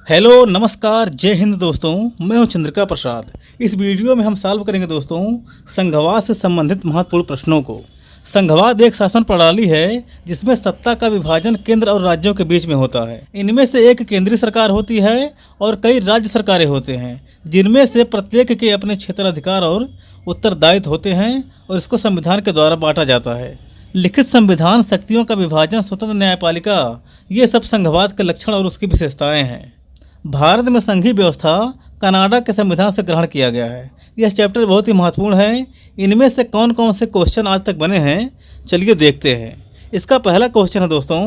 Hello नमस्कार जय हिंद दोस्तों, मैं हूं चंद्रिका प्रसाद। इस वीडियो में हम सॉल्व करेंगे दोस्तों संघवाद से संबंधित महत्वपूर्ण प्रश्नों को। संघवाद एक शासन प्रणाली है जिसमें सत्ता का विभाजन केंद्र और राज्यों के बीच में होता है। इनमें से एक केंद्रीय सरकार होती है और कई राज्य सरकारें होते हैं, जिनमें से प्रत्येक के अपने क्षेत्राधिकार और उत्तरदायित्व होते हैं और इसको संविधान के द्वारा बांटा जाता है। लिखित संविधान, शक्तियों का विभाजन, स्वतंत्र न्यायपालिका, ये सब संघवाद के लक्षण और उसकी विशेषताएं हैं। भारत में संघीय व्यवस्था कनाडा के संविधान से ग्रहण किया गया है। यह चैप्टर बहुत ही महत्वपूर्ण है। इनमें से कौन कौन से क्वेश्चन आज तक बने हैं, चलिए देखते हैं। इसका पहला क्वेश्चन है दोस्तों,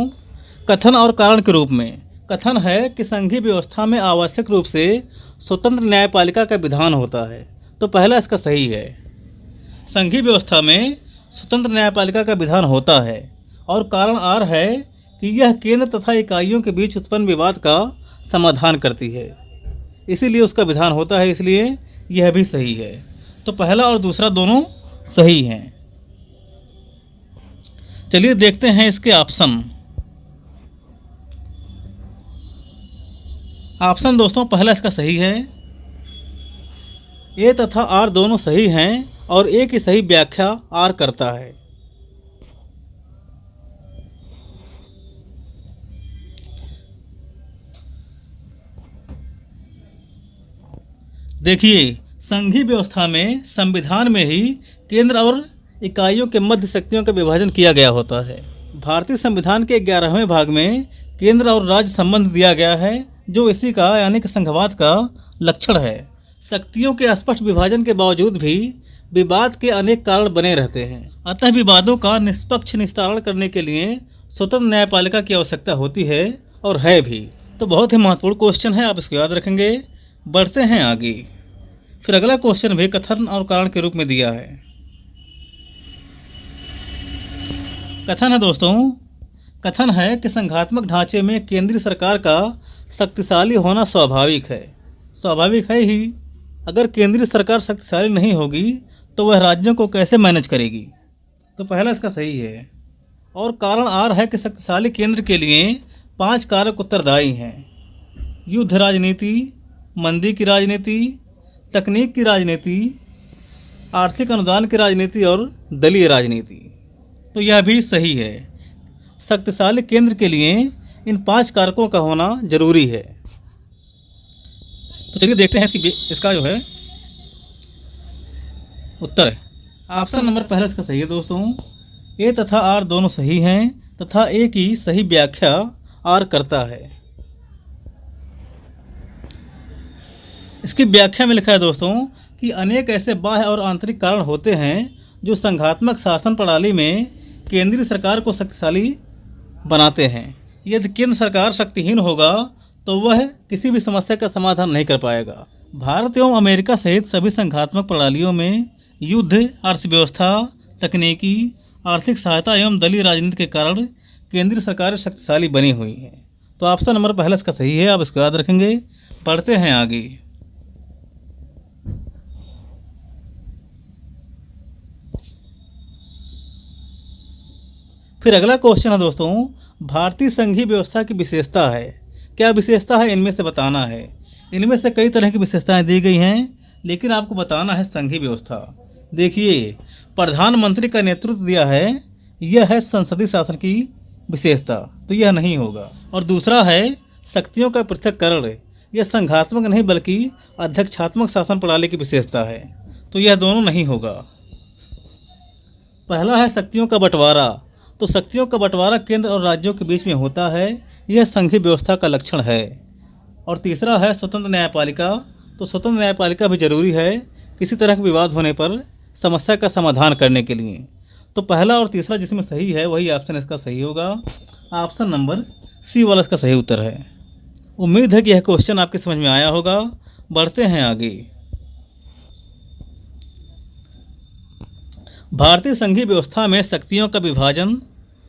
कथन और कारण के रूप में। कथन है कि संघीय व्यवस्था में आवश्यक रूप से स्वतंत्र न्यायपालिका का विधान होता है, तो पहला इसका सही है। संघीय व्यवस्था में स्वतंत्र न्यायपालिका का विधान होता है और कारण आर है कि यह केंद्र तथा इकाइयों के बीच उत्पन्न विवाद का समाधान करती है, इसीलिए उसका विधान होता है, इसलिए यह भी सही है। तो पहला और दूसरा दोनों सही हैं। चलिए देखते हैं इसके ऑप्शन। ऑप्शन दोस्तों पहला इसका सही है। ए तथा आर दोनों सही हैं और ए की सही व्याख्या आर करता है। देखिए, संघीय व्यवस्था में संविधान में ही केंद्र और इकाइयों के मध्य शक्तियों का विभाजन किया गया होता है। भारतीय संविधान के 11वें भाग में केंद्र और राज्य संबंध दिया गया है, जो इसी का यानी कि संघवाद का लक्षण है। शक्तियों के स्पष्ट विभाजन के बावजूद भी विवाद के अनेक कारण बने रहते हैं, अतः विवादों का निष्पक्ष निस्तारण करने के लिए स्वतंत्र न्यायपालिका की आवश्यकता होती है और है भी। तो बहुत ही महत्वपूर्ण क्वेश्चन है, आप इसको याद रखेंगे। बढ़ते हैं आगे। फिर अगला क्वेश्चन भी कथन और कारण के रूप में दिया है। कथन है दोस्तों, कथन है कि संघात्मक ढांचे में केंद्रीय सरकार का शक्तिशाली होना स्वाभाविक है। स्वाभाविक है ही। अगर केंद्रीय सरकार शक्तिशाली नहीं होगी तो वह राज्यों को कैसे मैनेज करेगी, तो पहला इसका सही है। और कारण आर है कि शक्तिशाली केंद्र के लिए 5 कारक उत्तरदायी हैं: युद्ध राजनीति, मंदी की राजनीति, तकनीक की राजनीति, आर्थिक अनुदान की राजनीति और दलीय राजनीति। तो यह भी सही है। शक्तिशाली केंद्र के लिए इन 5 कारकों का होना जरूरी है। तो चलिए देखते हैं इसका जो है उत्तर है। ऑप्शन नंबर पहला इसका सही है दोस्तों। ए तथा आर दोनों सही हैं तथा ए की सही व्याख्या आर करता है। इसकी व्याख्या में लिखा है दोस्तों कि अनेक ऐसे बाह्य और आंतरिक कारण होते हैं जो संघात्मक शासन प्रणाली में केंद्रीय सरकार को शक्तिशाली बनाते हैं। यदि केंद्र सरकार शक्तिहीन होगा तो वह किसी भी समस्या का समाधान नहीं कर पाएगा। भारत एवं अमेरिका सहित सभी संघात्मक प्रणालियों में युद्ध, अर्थव्यवस्था, तकनीकी, आर्थिक सहायता एवं दलीय राजनीति के कारण केंद्रीय सरकारें शक्तिशाली बनी हुई हैं। तो ऑप्शन नंबर पहला इसका सही है, आप इसको याद रखेंगे। पढ़ते हैं आगे। फिर अगला क्वेश्चन है दोस्तों, भारतीय संघीय व्यवस्था की विशेषता है। क्या विशेषता है, इनमें से बताना है। इनमें से कई तरह की विशेषताएं दी गई हैं, लेकिन आपको बताना है संघीय व्यवस्था। देखिए, प्रधानमंत्री का नेतृत्व दिया है, यह है संसदीय शासन की विशेषता, तो यह नहीं होगा। और दूसरा है शक्तियों का पृथक्करण, यह संघात्मक नहीं बल्कि अध्यक्षात्मक शासन प्रणाली की विशेषता है, तो यह दोनों नहीं होगा। पहला है शक्तियों का बंटवारा, तो शक्तियों का बंटवारा केंद्र और राज्यों के बीच में होता है, यह संघीय व्यवस्था का लक्षण है। और तीसरा है स्वतंत्र न्यायपालिका, तो स्वतंत्र न्यायपालिका भी जरूरी है किसी तरह का विवाद होने पर समस्या का समाधान करने के लिए। तो पहला और तीसरा जिसमें सही है वही ऑप्शन इसका सही होगा। ऑप्शन नंबर सी वाला इसका सही उत्तर है। उम्मीद है कि यह क्वेश्चन आपके समझ में आया होगा। बढ़ते हैं आगे। भारतीय संघीय व्यवस्था में शक्तियों का विभाजन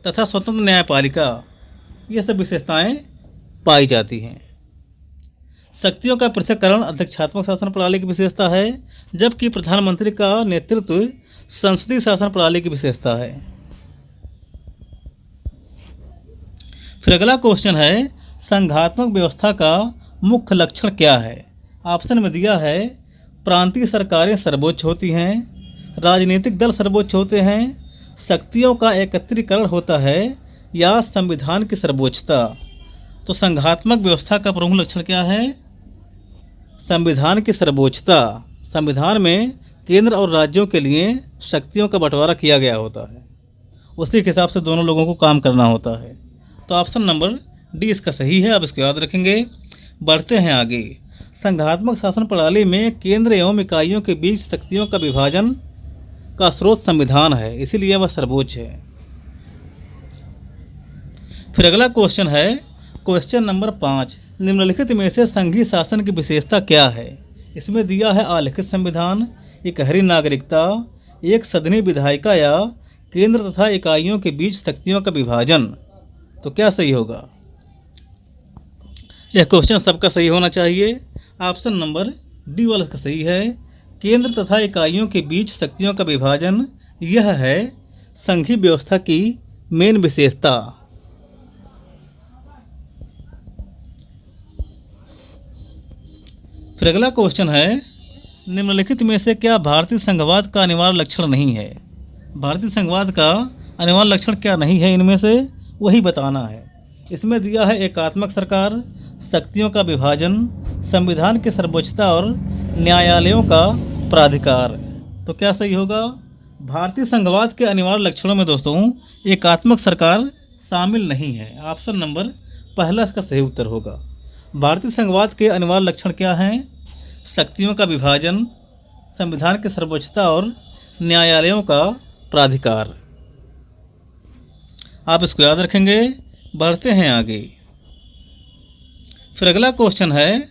तथा स्वतंत्र न्यायपालिका, ये सब विशेषताएं पाई जाती हैं। शक्तियों का पृथक्करण अध्यक्षात्मक शासन प्रणाली की विशेषता है, जबकि प्रधानमंत्री का नेतृत्व संसदीय शासन प्रणाली की विशेषता है। फिर अगला क्वेश्चन है, संघात्मक व्यवस्था का मुख्य लक्षण क्या है? ऑप्शन में दिया है प्रांतीय सरकारें सर्वोच्च होती हैं, राजनीतिक दल सर्वोच्च होते हैं, शक्तियों का एकत्रीकरण होता है या संविधान की सर्वोच्चता। तो संघात्मक व्यवस्था का प्रमुख लक्षण क्या है? संविधान की सर्वोच्चता। संविधान में केंद्र और राज्यों के लिए शक्तियों का बंटवारा किया गया होता है, उसी के हिसाब से दोनों लोगों को काम करना होता है। तो ऑप्शन नंबर डी इसका सही है, आप इसको याद रखेंगे। बढ़ते हैं आगे। संघात्मक शासन प्रणाली में केंद्र एवं इकाइयों के बीच शक्तियों का विभाजन का स्रोत संविधान है, इसीलिए वह सर्वोच्च है। फिर अगला क्वेश्चन है क्वेश्चन नंबर 5। निम्नलिखित में से संघीय शासन की विशेषता क्या है? इसमें दिया है आलिखित संविधान, इकहरी नागरिकता, एक सदनी विधायिका या केंद्र तथा इकाइयों के बीच शक्तियों का विभाजन। तो क्या सही होगा? यह क्वेश्चन सबका सही होना चाहिए। ऑप्शन नंबर डी वाला का सही है। केंद्र तथा इकाइयों के बीच शक्तियों का विभाजन, यह है संघीय व्यवस्था की मेन विशेषता। फिर अगला क्वेश्चन है निम्नलिखित में से क्या भारतीय संघवाद का अनिवार्य लक्षण नहीं है? भारतीय संघवाद का अनिवार्य लक्षण क्या नहीं है, इनमें से वही बताना है। इसमें दिया है एकात्मक सरकार, शक्तियों का विभाजन, संविधान की सर्वोच्चता और न्यायालयों का प्राधिकार। तो क्या सही होगा? भारतीय संघवाद के अनिवार्य लक्षणों में दोस्तों एकात्मक सरकार शामिल नहीं है। ऑप्शन नंबर पहला इसका सही उत्तर होगा। भारतीय संघवाद के अनिवार्य लक्षण क्या हैं? शक्तियों का विभाजन, संविधान की सर्वोच्चता और न्यायालयों का प्राधिकार। आप इसको याद रखेंगे। बढ़ते हैं आगे। फिर अगला क्वेश्चन है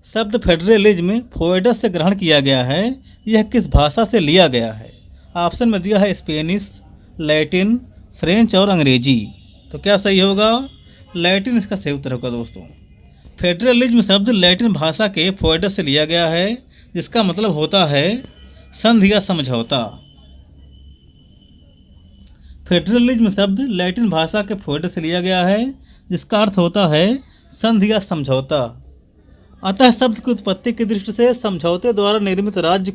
शब्द फेडरलिज्म फोएडस से ग्रहण किया गया है, यह किस भाषा से लिया गया है? ऑप्शन में दिया है स्पेनिश, लैटिन, फ्रेंच और अंग्रेजी। तो क्या सही होगा? लैटिन इसका सही उत्तर होगा दोस्तों। फेडरलिज्म शब्द लैटिन भाषा के फोएडस से लिया गया है, जिसका मतलब होता है संधि या समझौता। फेडरलिज्म शब्द लैटिन भाषा के फोएडस से लिया गया है, जिसका अर्थ होता है संधि या समझौता। अतः शब्द की उत्पत्ति की दृष्टि से समझौते द्वारा निर्मित राज्य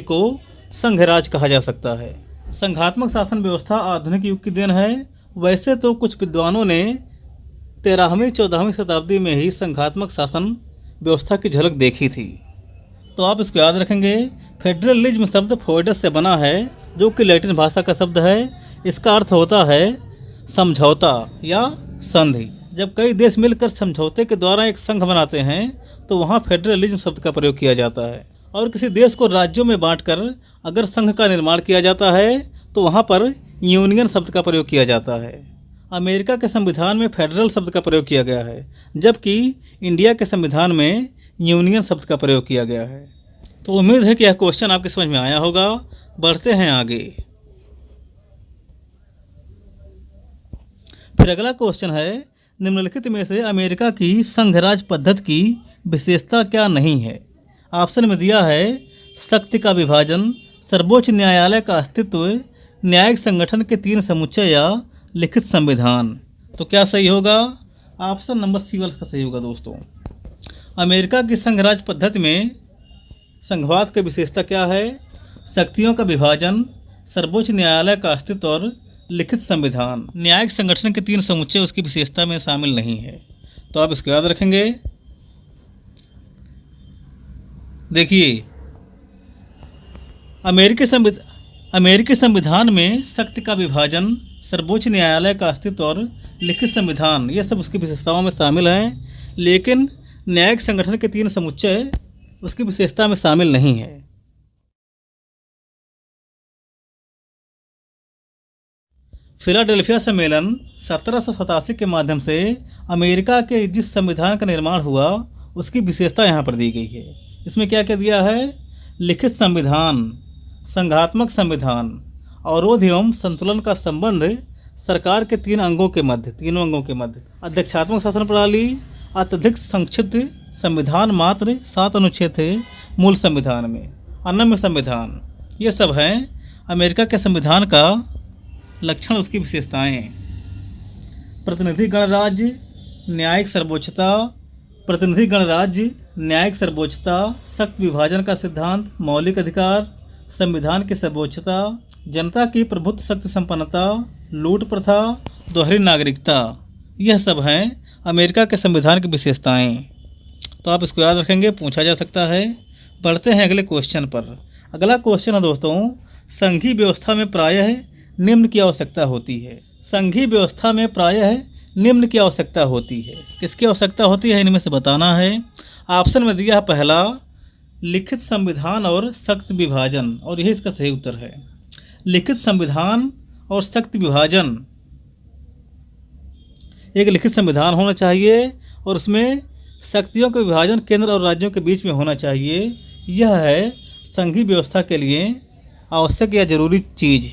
को संघराज कहा जा सकता है। संघात्मक शासन व्यवस्था आधुनिक युग की देन है। वैसे तो कुछ विद्वानों ने 13वीं-14वीं शताब्दी में ही संघात्मक शासन व्यवस्था की झलक देखी थी। तो आप इसको याद रखेंगे। फेडरलिज्म शब्द फोएडस से बना है, जो कि लैटिन भाषा का शब्द है। इसका अर्थ होता है समझौता या संधि। जब कई देश मिलकर समझौते के द्वारा एक संघ बनाते हैं तो वहाँ फेडरलिज्म शब्द का प्रयोग किया जाता है। और किसी देश को राज्यों में बांटकर अगर संघ का निर्माण किया जाता है तो वहाँ पर यूनियन शब्द का प्रयोग किया जाता है। अमेरिका के संविधान में फेडरल शब्द का प्रयोग किया गया है, जबकि इंडिया के संविधान में यूनियन शब्द का प्रयोग किया गया है। तो उम्मीद है कि यह क्वेश्चन आपके समझ में आया होगा। बढ़ते हैं आगे। फिर अगला क्वेश्चन है निम्नलिखित में से अमेरिका की संघराज पद्धति की विशेषता क्या नहीं है? ऑप्शन में दिया है शक्ति का विभाजन, सर्वोच्च न्यायालय का अस्तित्व, न्यायिक संगठन के 3 समुच्चय या लिखित संविधान। तो क्या सही होगा? ऑप्शन नंबर सी वाला का सही होगा दोस्तों। अमेरिका की संघराज पद्धति में संघवाद की विशेषता क्या है? शक्तियों का विभाजन, सर्वोच्च न्यायालय का अस्तित्व और लिखित संविधान। न्यायिक संगठन के 3 समुच्चय उसकी विशेषता में शामिल नहीं है। तो आप इसको याद रखेंगे। देखिए, अमेरिकी संविधान में शक्ति का विभाजन, सर्वोच्च न्यायालय का अस्तित्व और लिखित संविधान, ये सब उसकी विशेषताओं में शामिल हैं, लेकिन न्यायिक संगठन के 3 समुच्चय उसकी विशेषता में शामिल नहीं है। फिलाडेल्फिया सम्मेलन 1787 के माध्यम से अमेरिका के जिस संविधान का निर्माण हुआ उसकी विशेषता यहाँ पर दी गई है। इसमें क्या क्या दिया है? लिखित संविधान, संघात्मक संविधान, अवरोध एवं संतुलन का संबंध सरकार के 3 अंगों के मध्य, अध्यक्षात्मक शासन प्रणाली, अत्यधिक संक्षिप्त संविधान, मात्र 7 अनुच्छेद थे मूल संविधान में, अनम्य संविधान। ये सब हैं अमेरिका के संविधान का लक्षण, उसकी विशेषताएं। प्रतिनिधि गणराज्य, न्यायिक सर्वोच्चता, प्रतिनिधि गणराज्य, न्यायिक सर्वोच्चता, सख्त विभाजन का सिद्धांत, मौलिक अधिकार, संविधान की सर्वोच्चता, जनता की प्रभुत्व शक्ति संपन्नता, लूट प्रथा, दोहरी नागरिकता, यह सब हैं अमेरिका के संविधान की विशेषताएं। तो आप इसको याद रखेंगे, पूछा जा सकता है। बढ़ते हैं अगले क्वेश्चन पर। अगला क्वेश्चन है दोस्तों, संघीय व्यवस्था में प्रायः निम्न की आवश्यकता होती है। संघीय व्यवस्था में प्रायः निम्न की आवश्यकता होती है। किसकी आवश्यकता होती है, इनमें से बताना है। ऑप्शन में दिया है पहला, लिखित संविधान और सख्त विभाजन, और यही इसका सही उत्तर है। लिखित संविधान और सख्त विभाजन, एक लिखित संविधान होना चाहिए और उसमें शक्तियों का विभाजन केंद्र और राज्यों के बीच में होना चाहिए। यह है संघीय व्यवस्था के लिए आवश्यक या जरूरी चीज़।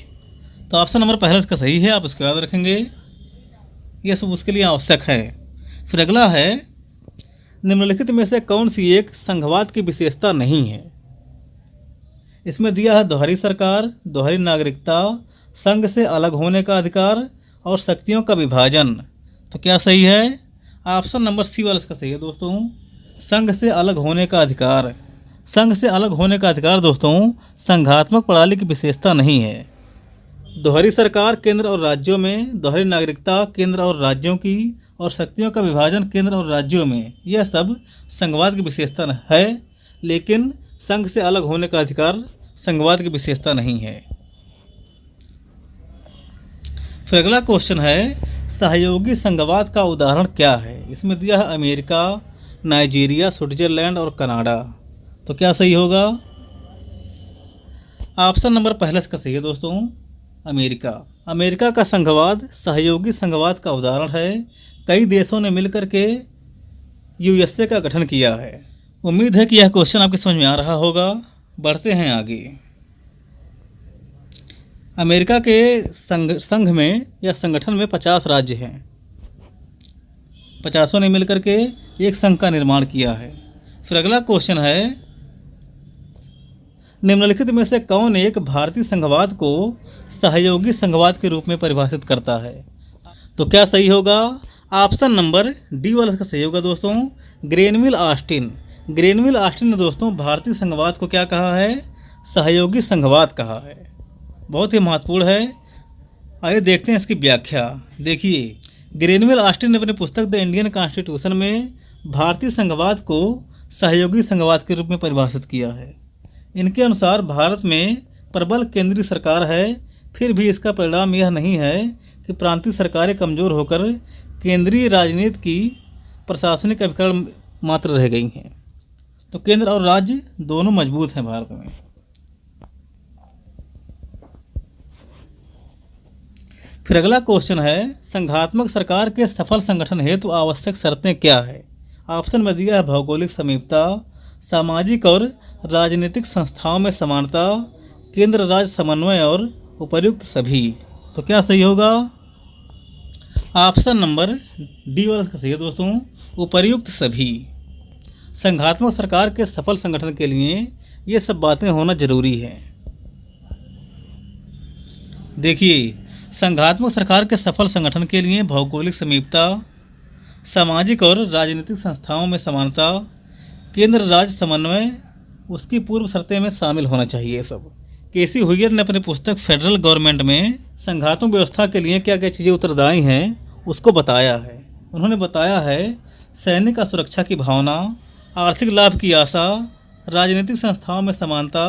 तो ऑप्शन नंबर पहला इसका सही है, आप इसको याद रखेंगे, यह सब उसके लिए आवश्यक है। फिर अगला है, निम्नलिखित में से कौन सी एक संघवाद की विशेषता नहीं है। इसमें दिया है दोहरी सरकार, दोहरी नागरिकता, संघ से अलग होने का अधिकार और शक्तियों का विभाजन। तो क्या सही है, ऑप्शन नंबर सी वाला इसका सही है दोस्तों, संघ से अलग होने का अधिकार। संघ से अलग होने का अधिकार दोस्तों संघात्मक प्रणाली की विशेषता नहीं है। दोहरी सरकार केंद्र और राज्यों में, दोहरी नागरिकता केंद्र और राज्यों की, और शक्तियों का विभाजन केंद्र और राज्यों में, यह सब संघवाद की विशेषता है, लेकिन संघ से अलग होने का अधिकार संघवाद की विशेषता नहीं है। फिर अगला क्वेश्चन है, सहयोगी संघवाद का उदाहरण क्या है। इसमें दिया है अमेरिका, नाइजीरिया, स्विट्जरलैंड और कनाडा। तो क्या सही होगा, ऑप्शन नंबर पहला इसका सही है दोस्तों, अमेरिका। अमेरिका का संघवाद सहयोगी संघवाद का उदाहरण है। कई देशों ने मिलकर के यूएसए का गठन किया है। उम्मीद है कि यह क्वेश्चन आपके समझ में आ रहा होगा। बढ़ते हैं आगे। अमेरिका के संघ में या संगठन में 50 राज्य हैं। 50 ने मिलकर के एक संघ का निर्माण किया है। फिर अगला क्वेश्चन है, निम्नलिखित में से कौन एक भारतीय संघवाद को सहयोगी संघवाद के रूप में परिभाषित करता है। तो क्या सही होगा, ऑप्शन नंबर डी वाला इसका सही होगा दोस्तों, ग्रेनविल ऑस्टिन। ग्रेनविल ऑस्टिन ने दोस्तों भारतीय संघवाद को क्या कहा है, सहयोगी संघवाद कहा है। बहुत ही महत्वपूर्ण है। आइए देखते हैं इसकी व्याख्या। देखिए, ग्रेनविल ऑस्टिन ने अपनी पुस्तक द इंडियन कॉन्स्टिट्यूशन में भारतीय संघवाद को सहयोगी संघवाद के रूप में परिभाषित किया है। इनके अनुसार भारत में प्रबल केंद्रीय सरकार है, फिर भी इसका परिणाम यह नहीं है कि प्रांतीय सरकारें कमज़ोर होकर केंद्रीय राजनीति की प्रशासनिक अभिकरण मात्र रह गई हैं। तो केंद्र और राज्य दोनों मजबूत हैं भारत में। फिर अगला क्वेश्चन है, संघात्मक सरकार के सफल संगठन हेतु आवश्यक शर्तें क्या है। ऑप्शन में दिया है भौगोलिक समीपता, सामाजिक और राजनीतिक संस्थाओं में समानता, केंद्र राज्य समन्वय और उपर्युक्त सभी। तो क्या सही होगा, ऑप्शन नंबर डी वाला इसका सही है दोस्तों, उपर्युक्त सभी। संघात्मक सरकार के सफल संगठन के लिए ये सब बातें होना जरूरी है। देखिए, संघात्मक सरकार के सफल संगठन के लिए भौगोलिक समीपता, सामाजिक और राजनीतिक संस्थाओं में समानता, केंद्र राज्य समन्वय, उसकी पूर्व शर्तें में शामिल होना चाहिए सब। केसी हुइयर ने अपनी पुस्तक फेडरल गवर्नमेंट में संघात्मक व्यवस्था के लिए क्या क्या चीज़ें उत्तरदायी हैं उसको बताया है। उन्होंने बताया है, सैनिक सुरक्षा की भावना, आर्थिक लाभ की आशा, राजनीतिक संस्थाओं में समानता,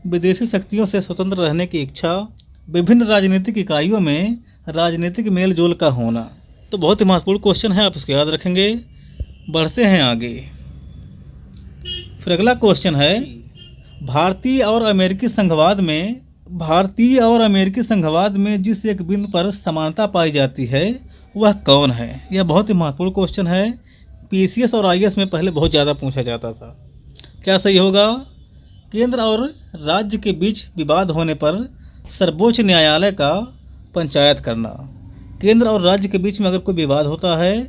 विदेशी शक्तियों से स्वतंत्र रहने की इच्छा, विभिन्न राजनीतिक इकाइयों में राजनीतिक मेल जोल का होना। तो बहुत ही महत्वपूर्ण क्वेश्चन है, आप इसको याद रखेंगे। बढ़ते हैं आगे। फिर अगला क्वेश्चन है, भारतीय और अमेरिकी संघवाद में जिस एक बिंदु पर समानता पाई जाती है वह कौन है। यह बहुत ही महत्वपूर्ण क्वेश्चन है। पीसीएस और आईएएस में पहले बहुत ज़्यादा पूछा जाता था। क्या सही होगा, केंद्र और राज्य के बीच विवाद होने पर सर्वोच्च न्यायालय का पंचायत करना। केंद्र और राज्य के बीच में अगर कोई विवाद होता है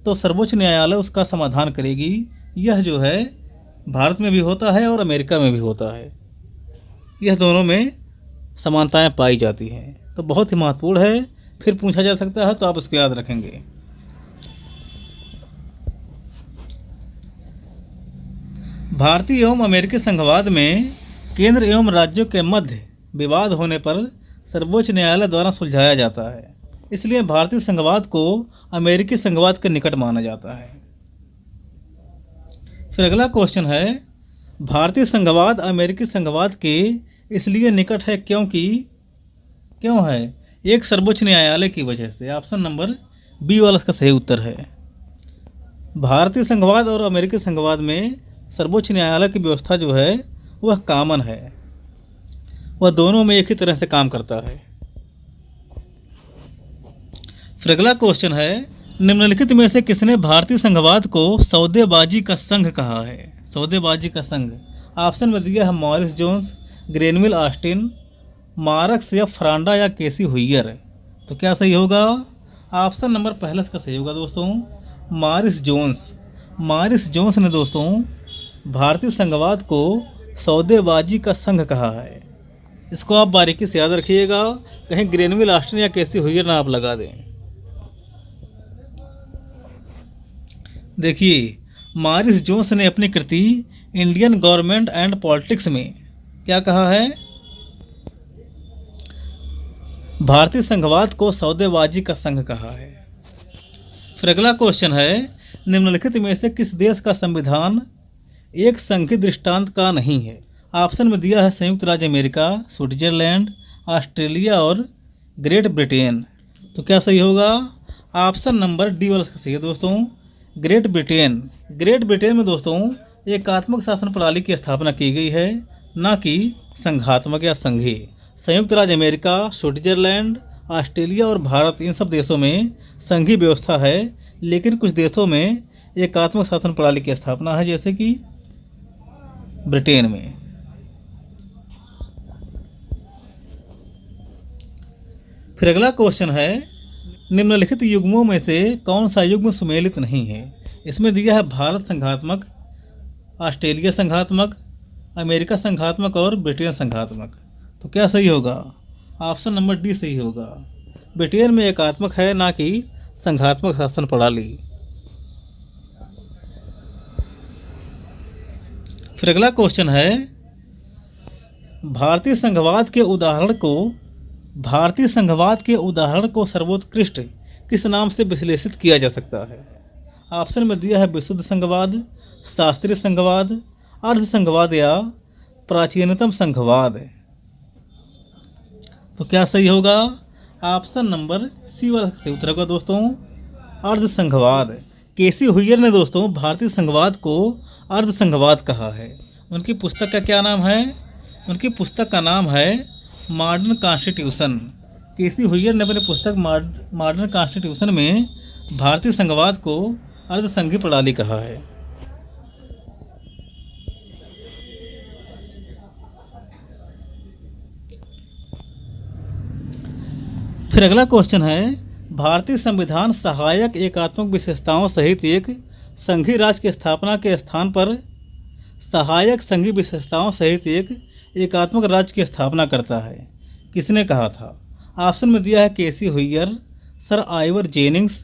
तो सर्वोच्च न्यायालय उसका समाधान करेगी। यह जो है भारत में भी होता है और अमेरिका में भी होता है। यह दोनों में समानताएं पाई जाती हैं। तो बहुत ही महत्वपूर्ण है, फिर पूछा जा सकता है, तो आप इसको याद रखेंगे। भारतीय एवं अमेरिकी संघवाद में केंद्र एवं राज्यों के मध्य विवाद होने पर सर्वोच्च न्यायालय द्वारा सुलझाया जाता है। इसलिए भारतीय संघवाद को अमेरिकी संघवाद के निकट माना जाता है। फिर अगला क्वेश्चन है, भारतीय संघवाद अमेरिकी संघवाद के इसलिए निकट है क्यों है? एक, सर्वोच्च न्यायालय की वजह से। ऑप्शन नंबर बी वाला इसका सही उत्तर है। भारतीय संघवाद और अमेरिकी संघवाद में सर्वोच्च न्यायालय की व्यवस्था जो है वह कॉमन है, वह दोनों में एक ही तरह से काम करता है। फिर अगला क्वेश्चन है, निम्नलिखित में से किसने भारतीय संघवाद को सौदेबाजी का संघ कहा है? सौदेबाजी का संघ। ऑप्शन में दिया है Morris Jones, Granville Austin, Marx या फ्रांडा या केसी हुइयर। तो क्या सही होगा? ऑप्शन नंबर पहला इसका सही होगा दोस्तों, मॉरिस जोन्स। मॉरिस जोन्स ने दोस्तों भारतीय संघवाद को सौदेबाजी का संघ कहा है। इसको आप बारीकी से याद रखिएगा, कहीं ग्रेनविल ऑस्टिन या केसी हुइयर ना आप लगा दें। देखिए, मॉरिस जोन्स ने अपनी कृति इंडियन गवर्नमेंट एंड पॉलिटिक्स में क्या कहा है? भारतीय संघवाद को सौदेबाजी का संघ कहा है। फिर अगला क्वेश्चन है, निम्नलिखित में से किस देश का संविधान एक संघीय दृष्टांत का नहीं है? ऑप्शन में दिया है संयुक्त राज्य अमेरिका, स्विट्जरलैंड, ऑस्ट्रेलिया और ग्रेट ब्रिटेन। तो क्या सही होगा? ऑप्शन नंबर डी वाला सही है दोस्तों, ग्रेट ब्रिटेन। ग्रेट ब्रिटेन में दोस्तों एकात्मक शासन प्रणाली की स्थापना की गई है, ना कि संघात्मक या संघीय। संयुक्त राज्य अमेरिका, स्विट्जरलैंड, ऑस्ट्रेलिया और भारत, इन सब देशों में संघीय व्यवस्था है, लेकिन कुछ देशों में एकात्मक शासन प्रणाली की स्थापना है, जैसे कि ब्रिटेन में। फिर अगला क्वेश्चन है, निम्नलिखित युग्मों में से कौन सा युग्म सुमेलित नहीं है? इसमें दिया है भारत संघात्मक, ऑस्ट्रेलिया संघात्मक, अमेरिका संघात्मक और ब्रिटेन संघात्मक। तो क्या सही होगा? ऑप्शन नंबर डी सही होगा। ब्रिटेन में एकात्मक है, ना कि संघात्मक शासन प्रणाली। फिर अगला क्वेश्चन है, भारतीय संघवाद के उदाहरण को सर्वोत्कृष्ट किस नाम से विश्लेषित किया जा सकता है? ऑप्शन में दिया है विशुद्ध संघवाद, शास्त्रीय संघवाद, अर्ध संघवाद या प्राचीनतम संघवाद। तो क्या सही होगा? ऑप्शन नंबर सी वाला सही उत्तर होगा दोस्तों, अर्ध संघवाद। केसी हुइयर ने दोस्तों भारतीय संघवाद को अर्ध संघवाद कहा है। उनकी पुस्तक का क्या नाम है? उनकी पुस्तक का नाम है मॉडर्न कॉन्स्टिट्यूशन। केसी हुइयर ने अपनी पुस्तक मॉडर्न कॉन्स्टिट्यूशन में भारतीय संघवाद को अर्ध संघीय प्रणाली कहा है। फिर अगला क्वेश्चन है, भारतीय संविधान सहायक एकात्मक विशेषताओं सहित एक संघीय राज्य की स्थापना के स्थान पर सहायक संघीय विशेषताओं सहित एक एकात्मक राज्य की स्थापना करता है। किसने कहा था? ऑप्शन में दिया है केसी हुइयर, sir Ivor Jennings,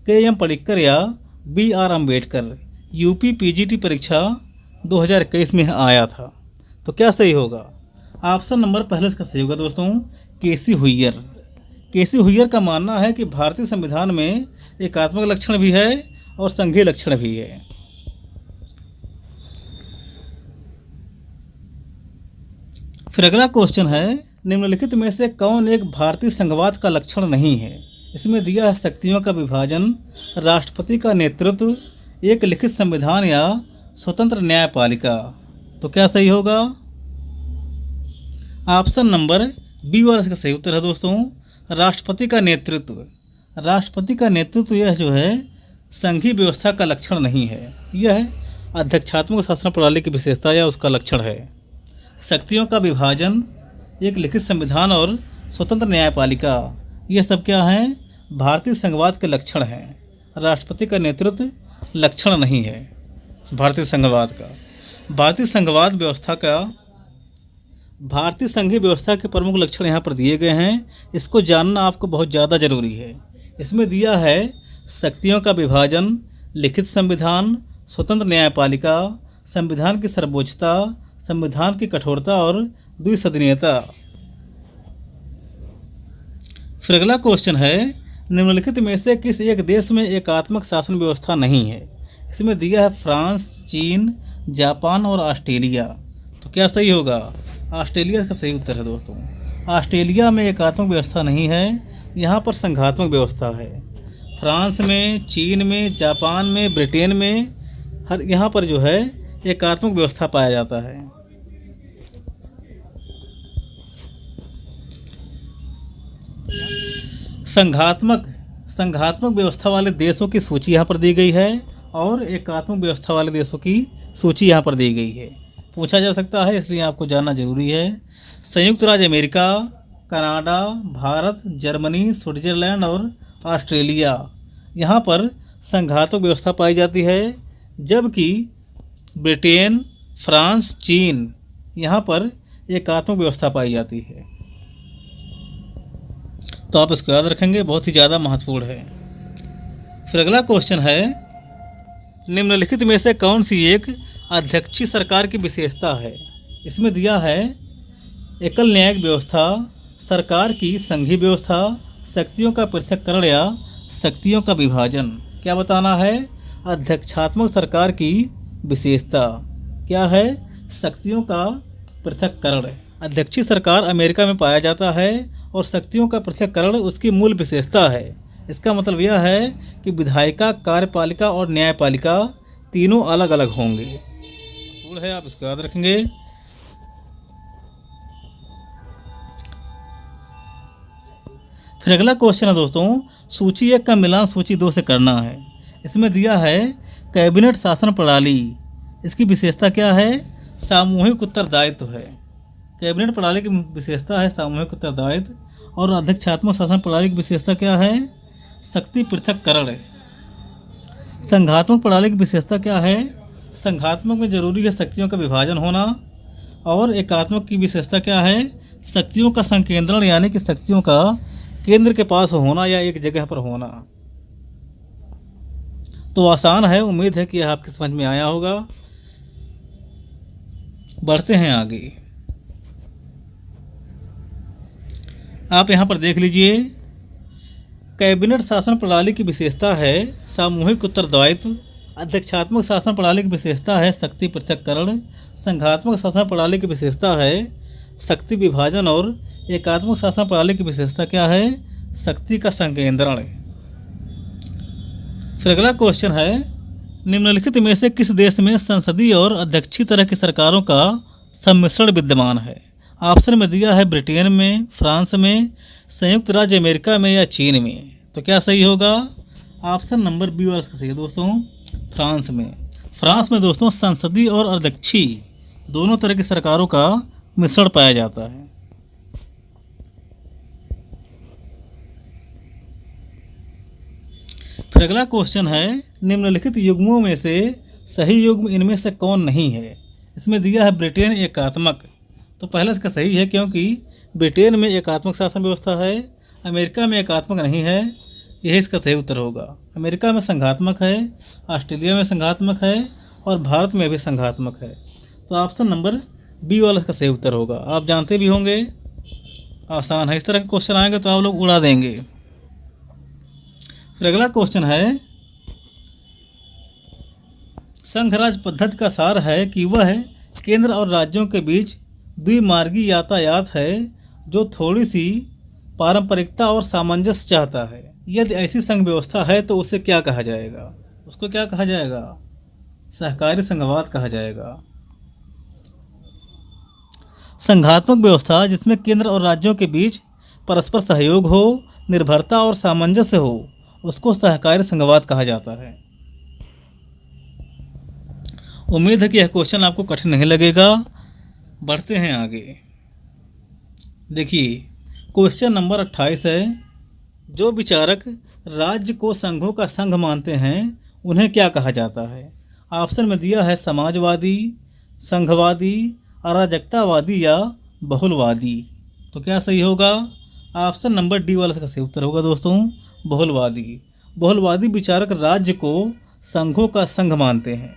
KM. Padikkar या बी.आर. अम्बेडकर। यूपी पीजीटी परीक्षा 2021 में आया था। तो क्या सही होगा? ऑप्शन नंबर पहले इसका सही होगा दोस्तों, केसी हुइयर। केसी हुइयर का मानना है कि भारतीय संविधान में एकात्मक लक्षण भी है और संघीय लक्षण भी है। फिर अगला क्वेश्चन है, निम्नलिखित में से कौन एक भारतीय संघवाद का लक्षण नहीं है? इसमें दिया है शक्तियों का विभाजन, राष्ट्रपति का नेतृत्व, एक लिखित संविधान या स्वतंत्र न्यायपालिका। तो क्या सही होगा? ऑप्शन नंबर बी वाला इसका सही उत्तर है दोस्तों, राष्ट्रपति का नेतृत्व। राष्ट्रपति का नेतृत्व यह जो है संघीय व्यवस्था का लक्षण नहीं है, यह अध्यक्षात्मक शासन प्रणाली की विशेषता या उसका लक्षण है। शक्तियों का विभाजन, एक लिखित संविधान और स्वतंत्र न्यायपालिका, ये सब क्या हैं? भारतीय संघवाद के लक्षण हैं। राष्ट्रपति का नेतृत्व लक्षण नहीं है भारतीय संघवाद का। भारतीय संघीय व्यवस्था के प्रमुख लक्षण यहाँ पर दिए गए हैं, इसको जानना आपको बहुत ज़्यादा जरूरी है। इसमें दिया है शक्तियों का विभाजन, लिखित संविधान, स्वतंत्र न्यायपालिका, संविधान की सर्वोच्चता, संविधान की कठोरता और द्विसदनीयता। फिर अगला क्वेश्चन है, निम्नलिखित में से किस एक देश में एकात्मक शासन व्यवस्था नहीं है? इसमें दिया है फ्रांस, चीन, जापान और ऑस्ट्रेलिया। तो क्या सही होगा? ऑस्ट्रेलिया का सही उत्तर है दोस्तों। ऑस्ट्रेलिया में एकात्मक व्यवस्था नहीं है, यहाँ पर संघात्मक व्यवस्था है। फ्रांस में, चीन में, जापान में, ब्रिटेन में हर यहाँ पर जो है एकात्मक व्यवस्था पाया जाता है। संघात्मक व्यवस्था वाले देशों की सूची यहाँ पर दी गई है और एकात्मक व्यवस्था वाले देशों की सूची यहाँ पर दी गई है। पूछा जा सकता है, इसलिए आपको जानना जरूरी है। संयुक्त राज्य America, Canada, Bharat, Germany, Switzerland और ऑस्ट्रेलिया यहाँ पर संघात्मक व्यवस्था पाई जाती है, जबकि ब्रिटेन, फ्रांस, चीन यहाँ पर एकात्मक व्यवस्था पाई जाती है। तो आप इसको याद रखेंगे, बहुत ही ज़्यादा महत्वपूर्ण है। फिर अगला क्वेश्चन है, निम्नलिखित में से कौन सी एक अध्यक्षीय सरकार की विशेषता है? इसमें दिया है एकल न्यायिक व्यवस्था, सरकार की संघीय व्यवस्था, शक्तियों का पृथक्करण या शक्तियों का विभाजन। क्या बताना है? अध्यक्षात्मक सरकार की विशेषता क्या है? शक्तियों का पृथक्करण। अध्यक्षीय सरकार अमेरिका में पाया जाता है और शक्तियों का पृथक्करण उसकी मूल विशेषता है। इसका मतलब यह है कि विधायिका, कार्यपालिका और न्यायपालिका तीनों अलग अलग होंगे। है, आप इसको याद रखेंगे। फिर अगला क्वेश्चन है दोस्तों, सूची 1 का मिलान सूची 2 से करना है। इसमें दिया है कैबिनेट शासन प्रणाली, इसकी विशेषता क्या है? सामूहिक उत्तरदायित्व है। कैबिनेट प्रणाली की विशेषता है सामूहिक उत्तरदायित्व। और अध्यक्षात्मक शासन प्रणाली की विशेषता क्या है? शक्ति पृथक्करण है। संघात्मक प्रणाली की विशेषता क्या है? संघात्मक में जरूरी है शक्तियों का विभाजन होना। और एकात्मक की विशेषता क्या है? शक्तियों का संकेंद्रण, यानी कि शक्तियों का केंद्र के पास होना या एक जगह पर होना। तो आसान है, उम्मीद है कि यह आपके समझ में आया होगा। बढ़ते हैं आगे। आप यहाँ पर देख लीजिए, कैबिनेट शासन प्रणाली की विशेषता है सामूहिक उत्तरदायित्व। अध्यक्षात्मक शासन प्रणाली की विशेषता है शक्ति पृथक्करण। संघात्मक शासन प्रणाली की विशेषता है शक्ति विभाजन। और एकात्मक शासन प्रणाली की विशेषता क्या है? शक्ति का संकेंद्रण। फिर अगला क्वेश्चन है, निम्नलिखित में से किस देश में संसदीय और अध्यक्षीय तरह की सरकारों का सम्मिश्रण विद्यमान है? ऑप्शन में दिया है ब्रिटेन में, फ्रांस में, संयुक्त राज्य अमेरिका में या चीन में। तो क्या सही होगा? ऑप्शन नंबर बी और सही है दोस्तों, फ्रांस में। फ्रांस में दोस्तों संसदीय और अध्यक्षीय दोनों तरह की सरकारों का मिश्रण पाया जाता है। फिर अगला क्वेश्चन है, निम्नलिखित युग्मों में से सही युग्म इनमें से कौन नहीं है? इसमें दिया है ब्रिटेन एकात्मक। तो पहला इसका सही है, क्योंकि ब्रिटेन में एकात्मक शासन व्यवस्था है, अमेरिका में एकात्मक नहीं है। यही इसका सही उत्तर होगा। अमेरिका में संघात्मक है, ऑस्ट्रेलिया में संघात्मक है और भारत में भी संघात्मक है। तो ऑप्शन नंबर बी वाला इसका सही उत्तर होगा। आप जानते भी होंगे, आसान है। इस तरह के क्वेश्चन आएंगे तो आप लोग उड़ा देंगे। फिर अगला क्वेश्चन है, संघराज्य पद्धति का सार है कि वह केंद्र और राज्यों के बीच द्विमार्गी यातायात है जो थोड़ी सी पारंपरिकता और सामंजस्य चाहता है। यदि ऐसी संघ व्यवस्था है तो उसे क्या कहा जाएगा? उसको क्या कहा जाएगा? सहकारी संघवाद कहा जाएगा। संघात्मक व्यवस्था जिसमें केंद्र और राज्यों के बीच परस्पर सहयोग हो, निर्भरता और सामंजस्य हो, उसको सहकारी संघवाद कहा जाता है। उम्मीद है कि यह क्वेश्चन आपको कठिन नहीं लगेगा। बढ़ते हैं आगे। देखिए, क्वेश्चन नंबर 28 है, जो विचारक राज्य को संघों का संघ मानते हैं उन्हें क्या कहा जाता है? ऑप्शन में दिया है समाजवादी, संघवादी, अराजकतावादी या बहुलवादी। तो क्या सही होगा? ऑप्शन नंबर डी वाला इसका सही उत्तर होगा दोस्तों, बहुलवादी। बहुलवादी विचारक राज्य को संघों का संघ मानते हैं।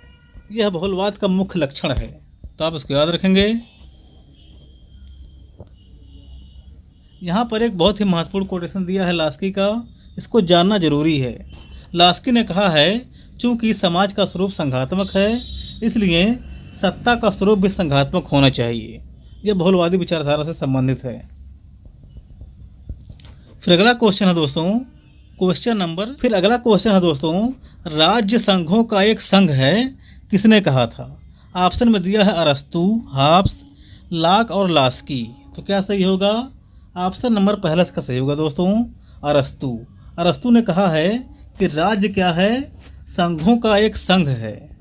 यह बहुलवाद का मुख्य लक्षण है। तो आप इसको याद रखेंगे। यहाँ पर एक बहुत ही महत्वपूर्ण कोटेशन दिया है लास्की का, इसको जानना जरूरी है। लास्की ने कहा है, चूंकि समाज का स्वरूप संघात्मक है, इसलिए सत्ता का स्वरूप भी संघात्मक होना चाहिए। यह बहुलवादी विचारधारा से संबंधित है। फिर अगला क्वेश्चन है दोस्तों, राज्य संघों का एक संघ है, किसने कहा था? ऑप्शन में दिया है अरस्तु, हाब्स, लाक और लास्की। तो क्या सही होगा? ऑप्शन नंबर पहला इसका सही होगा दोस्तों, अरस्तु। अरस्तु ने कहा है कि राज्य क्या है? संघों का एक संघ है।